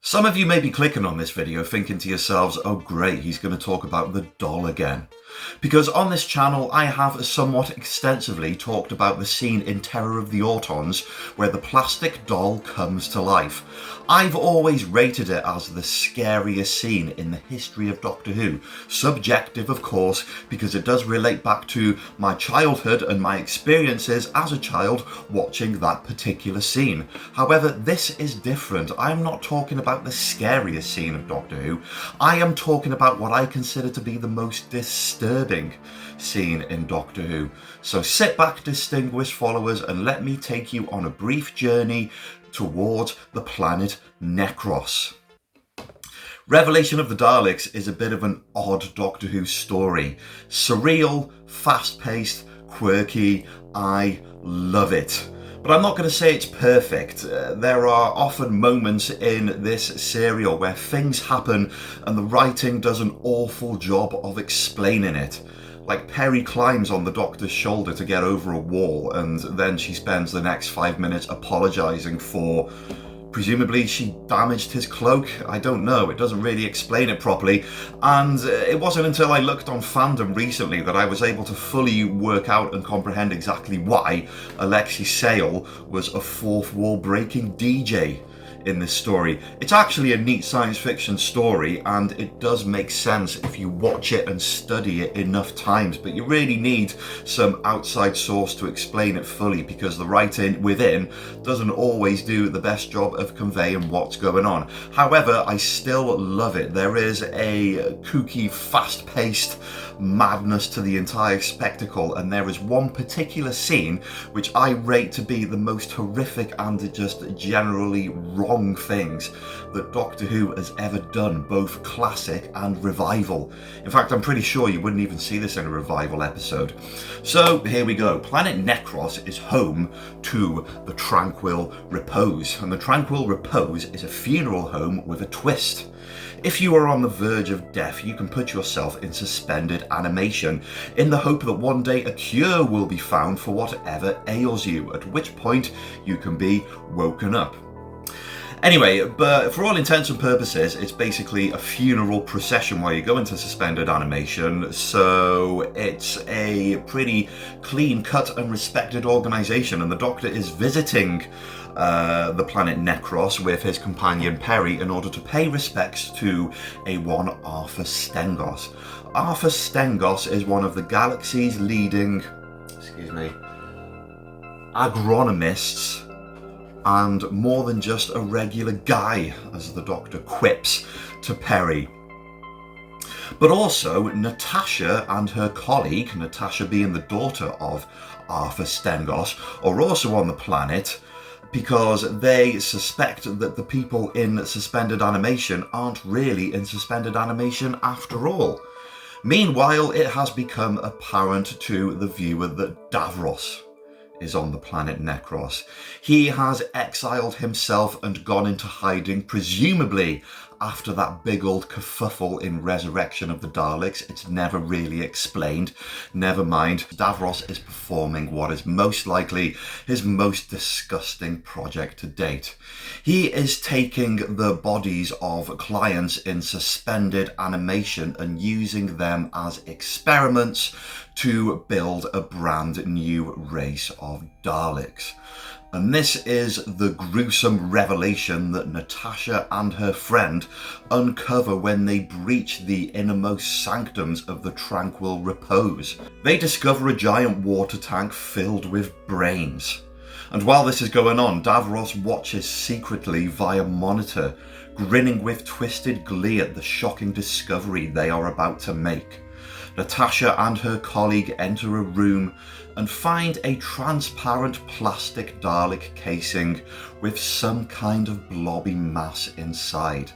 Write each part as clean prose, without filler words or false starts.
Some of you may be clicking on this video thinking to yourselves, oh great, he's going to talk about the doll again. Because on this channel I have somewhat extensively talked about the scene in Terror of the Autons where the plastic doll comes to life. I've always rated it as the scariest scene in the history of Doctor Who. Subjective of course, because it does relate back to my childhood and my experiences as a child watching that particular scene. However, this is different. I'm not talking about the scariest scene of Doctor Who. I am talking about what I consider to be the most disturbing scene in Doctor Who. So sit back, distinguished followers, and let me take you on a brief journey towards the planet Necros. Revelation of the Daleks is a bit of an odd Doctor Who story. Surreal, fast-paced, quirky. I love it. But I'm not going to say it's perfect. There are often moments in this serial where things happen and the writing does an awful job of explaining it. Like Perry climbs on the Doctor's shoulder to get over a wall and then she spends the next 5 minutes apologising for... presumably she damaged his cloak. I don't know, it doesn't really explain it properly, and it wasn't until I looked on fandom recently that I was able to fully work out and comprehend exactly why Alexei Sayle was a fourth wall breaking DJ in this story. It's actually a neat science fiction story and it does make sense if you watch it and study it enough times, but you really need some outside source to explain it fully because the writing within doesn't always do the best job of conveying what's going on. However, I still love it. There is a kooky, fast-paced madness to the entire spectacle, and there is one particular scene which I rate to be the most horrific and just generally wrong things that Doctor Who has ever done, both classic and revival. In fact, I'm pretty sure you wouldn't even see this in a revival episode. So here we go. Planet Necros is home to the Tranquil Repose, and the Tranquil Repose is a funeral home with a twist. If you are on the verge of death, you can put yourself in suspended animation in the hope that one day a cure will be found for whatever ails you, at which point you can be woken up. Anyway, but for all intents and purposes, it's basically a funeral procession where you go into suspended animation, so it's a pretty clean-cut and respected organisation, and the Doctor is visiting the planet Necros with his companion Perry in order to pay respects to a one Arthur Stengos. Arthur Stengos is one of the galaxy's leading, agronomists, and more than just a regular guy, as the Doctor quips to Perry. But also, Natasha and her colleague, Natasha being the daughter of Arthur Stengos, are also on the planet because they suspect that the people in suspended animation aren't really in suspended animation after all. Meanwhile, it has become apparent to the viewer that Davros is on the planet Necros. He has exiled himself and gone into hiding, presumably after that big old kerfuffle in Resurrection of the Daleks. It's never really explained. Never mind, Davros is performing what is most likely his most disgusting project to date. He is taking the bodies of clients in suspended animation and using them as experiments to build a brand new race of Daleks. And this is the gruesome revelation that Natasha and her friend uncover when they breach the innermost sanctums of the Tranquil Repose. They discover a giant water tank filled with brains. And while this is going on, Davros watches secretly via monitor, grinning with twisted glee at the shocking discovery they are about to make. Natasha and her colleague enter a room and find a transparent plastic Dalek casing with some kind of blobby mass inside.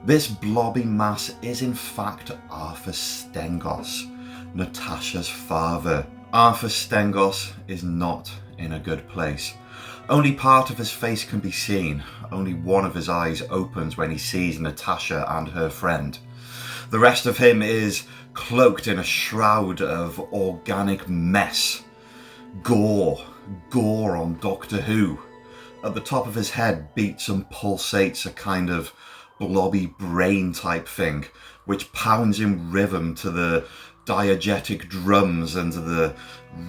This blobby mass is in fact Arthur Stengos, Natasha's father. Arthur Stengos is not in a good place. Only part of his face can be seen. Only one of his eyes opens when he sees Natasha and her friend. The rest of him is cloaked in a shroud of organic mess. Gore on Doctor Who. At the top of his head beats and pulsates a kind of blobby brain type thing, which pounds in rhythm to the diegetic drums and the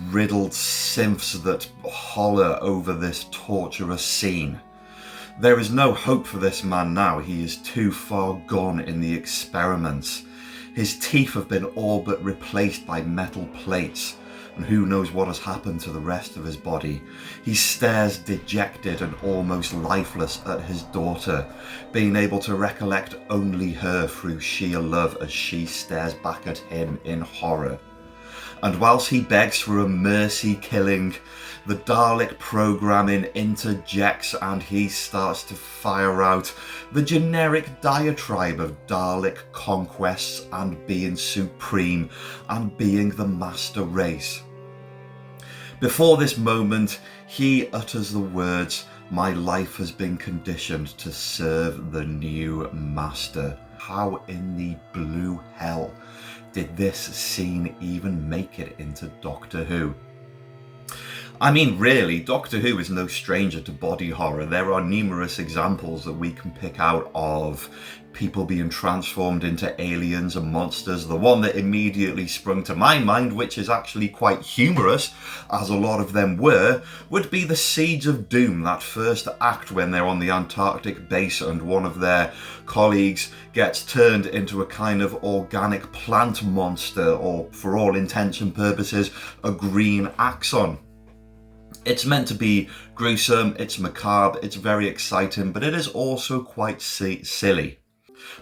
riddled synths that holler over this torturous scene. There is no hope for this man now. He is too far gone in the experiments. His teeth have been all but replaced by metal plates, and who knows what has happened to the rest of his body. He stares dejected and almost lifeless at his daughter, being able to recollect only her through sheer love as she stares back at him in horror. And whilst he begs for a mercy killing, the Dalek programming interjects and he starts to fire out the generic diatribe of Dalek conquests and being supreme and being the master race. Before this moment, he utters the words, "My life has been conditioned to serve the new master." How in the blue hell did this scene even make it into Doctor Who? I mean, really, Doctor Who is no stranger to body horror. There are numerous examples that we can pick out of people being transformed into aliens and monsters. The one that immediately sprung to my mind, which is actually quite humorous, as a lot of them were, would be the Seeds of Doom, that first act when they're on the Antarctic base and one of their colleagues gets turned into a kind of organic plant monster, or for all intents and purposes, a green axon. It's meant to be gruesome, it's macabre, it's very exciting, but it is also quite silly.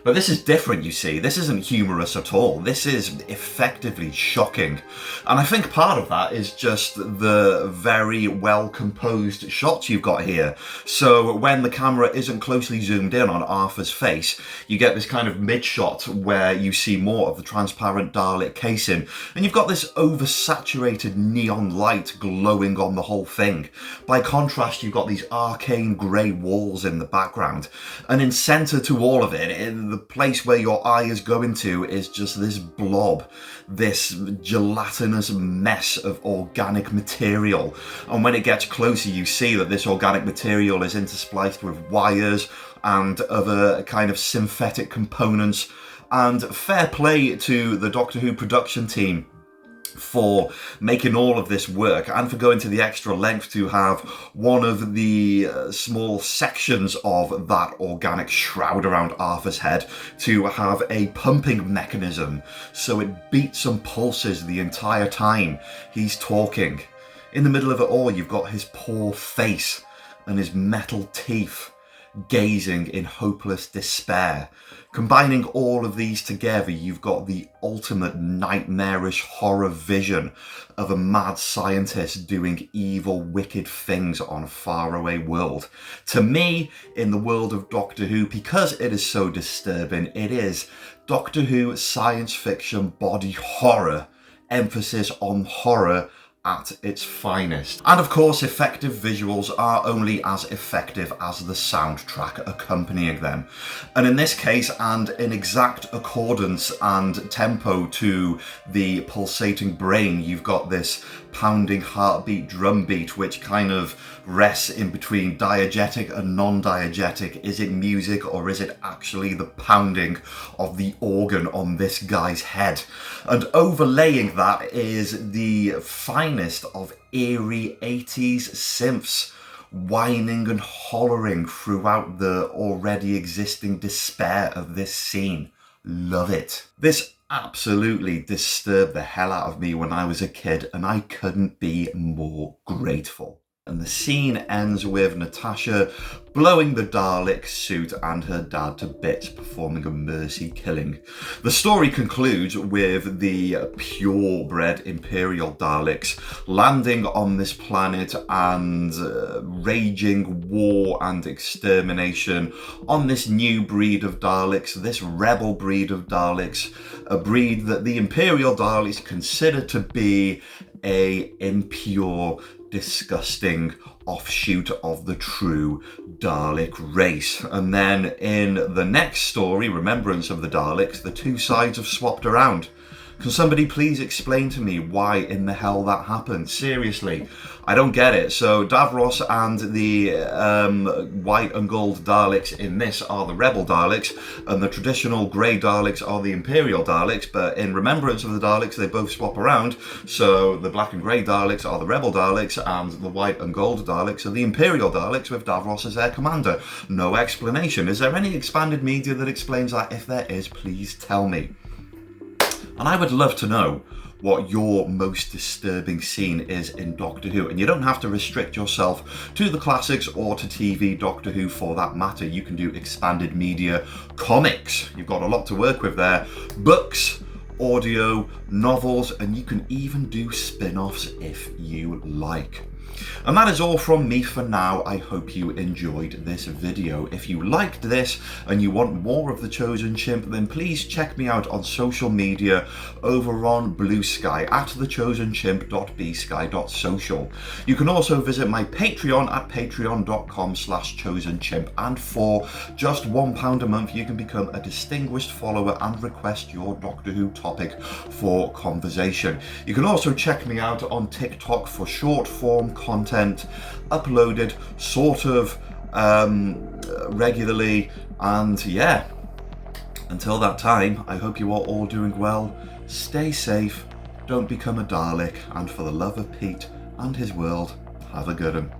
But this is different, you see. This isn't humorous at all. This is effectively shocking. And I think part of that is just the very well composed shots you've got here. So when the camera isn't closely zoomed in on Arthur's face, you get this kind of mid-shot where you see more of the transparent Dalek casing, and you've got this oversaturated neon light glowing on the whole thing. By contrast, you've got these arcane grey walls in the background, and in centre to all of it, in the place where your eye is going to, is just this blob, this gelatinous mess of organic material. And when it gets closer, you see that this organic material is interspliced with wires and other kind of synthetic components. And fair play to the Doctor Who production team for making all of this work and for going to the extra length to have one of the small sections of that organic shroud around Arthur's head to have a pumping mechanism so it beats and pulses the entire time he's talking. In the middle of it all, you've got his poor face and his metal teeth gazing in hopeless despair. Combining all of these together, you've got the ultimate nightmarish horror vision of a mad scientist doing evil, wicked things on a faraway world. To me, in the world of Doctor Who, because it is so disturbing, it is Doctor Who science fiction body horror, emphasis on horror at its finest. And of course, effective visuals are only as effective as the soundtrack accompanying them. And in this case, and in exact accordance and tempo to the pulsating brain, you've got this pounding heartbeat drum beat which kind of rests in between diegetic and non-diegetic. Is it music or is it actually the pounding of the organ on this guy's head? And overlaying that is the finest of eerie 80s synths, whining and hollering throughout the already existing despair of this scene. Love it. This absolutely disturbed the hell out of me when I was a kid, and I couldn't be more grateful. And the scene ends with Natasha blowing the Dalek suit and her dad to bits, performing a mercy killing. The story concludes with the purebred Imperial Daleks landing on this planet and raging war and extermination on this new breed of Daleks, this rebel breed of Daleks, a breed that the Imperial Daleks consider to be a impure, disgusting offshoot of the true Dalek race. And then in the next story, Remembrance of the Daleks, the two sides have swapped around. Can somebody please explain to me why in the hell that happened? Seriously, I don't get it. So Davros and the white and gold Daleks in this are the rebel Daleks, and the traditional grey Daleks are the Imperial Daleks, but in remembrance of the Daleks, they both swap around. So the black and grey Daleks are the rebel Daleks, and the white and gold Daleks are the Imperial Daleks with Davros as their commander. No explanation. Is there any expanded media that explains that? If there is, please tell me. And I would love to know what your most disturbing scene is in Doctor Who. And you don't have to restrict yourself to the classics or to TV Doctor Who for that matter. You can do expanded media, comics. You've got a lot to work with there. Books, audio, novels, and you can even do spin-offs if you like. And that is all from me for now. I hope you enjoyed this video. If you liked this and you want more of The Chosen Chimp, then please check me out on social media over on Blue Sky at thechosenchimp.bsky.social. You can also visit my Patreon at patreon.com/chosenchimp, and for just £1 a month you can become a distinguished follower and request your Doctor Who topic for conversation. You can also check me out on TikTok for short form content uploaded sort of regularly, and yeah, until that time, I hope you are all doing well. Stay safe, don't become a Dalek, and for the love of Pete and his world, have a good one.